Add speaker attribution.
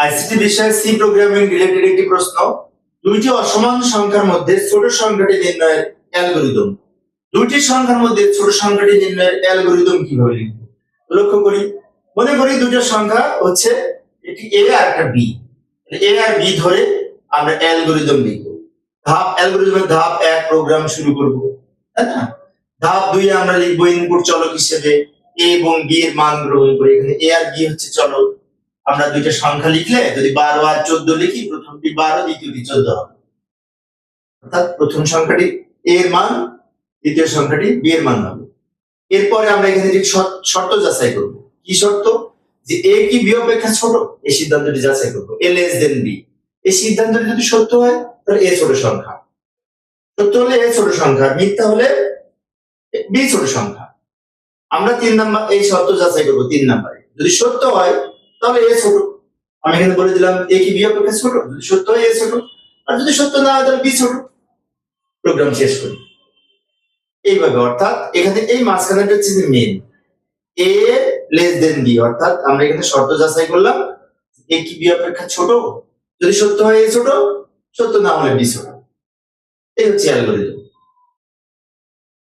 Speaker 1: ICT বিষয়ে C programming related একটি প্রশ্ন। দুইটি অসমান সংখ্যার মধ্যে ছোট সংখ্যাটি নির্ণয়ের অ্যালগরিদম। দুইটি সংখ্যার মধ্যে ছোট সংখ্যাটি নির্ণয়ের অ্যালগরিদম কিভাবে লিখব? লক্ষ্য করি, মনে করি দুটো সংখ্যা হচ্ছে একটি এ আর একটা বি। এ আর বি ধরে আমরা অ্যালগরিদম লিখব। অ্যালগরিদমের ধাপ 1 প্রোগ্রাম শুরু করব, তাই না? ধাপ 2 আমরা লিখব ইনপুট চলক হিসেবে এ এবং বি এর মান গ্রহণ করে। এখানে এ আর বি হচ্ছে চলক। আমরা দুইটা সংখ্যা লিখলে যদি 12 আর 14 লিখি, প্রথমটি 12 দ্বিতীয়টি 14 হবে। অর্থাৎ প্রথম সংখ্যাটি এ এর মান, দ্বিতীয় সংখ্যাটি বি এর মান হবে। এরপরে আমরা এখানে যে শর্ত যাচাই করব। কি শর্ত? যে এ কি বি অপেক্ষা ছোট, এই সিদ্ধান্তটি যাচাই করব। এ লেস দেন বি, এই সিদ্ধান্তটি যদি সত্য হয় তাহলে এ ছোট সংখ্যা, সত্য হলে এ ছোট সংখ্যা, মিথ্যা হলে বি ছোট সংখ্যা। আমরা 3 নাম্বার এই শর্ত যাচাই করব। 3 নম্বরে যদি সত্য হয় তাহলে এ ছোট। আমি এখানে বলে দিলাম এ কি বি অপেক্ষা ছোট, যদি সত্য হয় এ ছোট, আর যদি সত্য না হয় তাহলে বি ছোট। প্রোগ্রাম শেষ করি এইভাবে। অর্থাৎ এখানে এই মাঝখানেটা হচ্ছে মেন, এ লেস দেন বি। অর্থাৎ আমরা এখানে শর্ত যাচাই করলাম এ কি বি অপেক্ষা ছোট, যদি সত্য হয় এ ছোট, সত্য না হলে বি ছোট। এই হচ্ছে অ্যালগরিদম।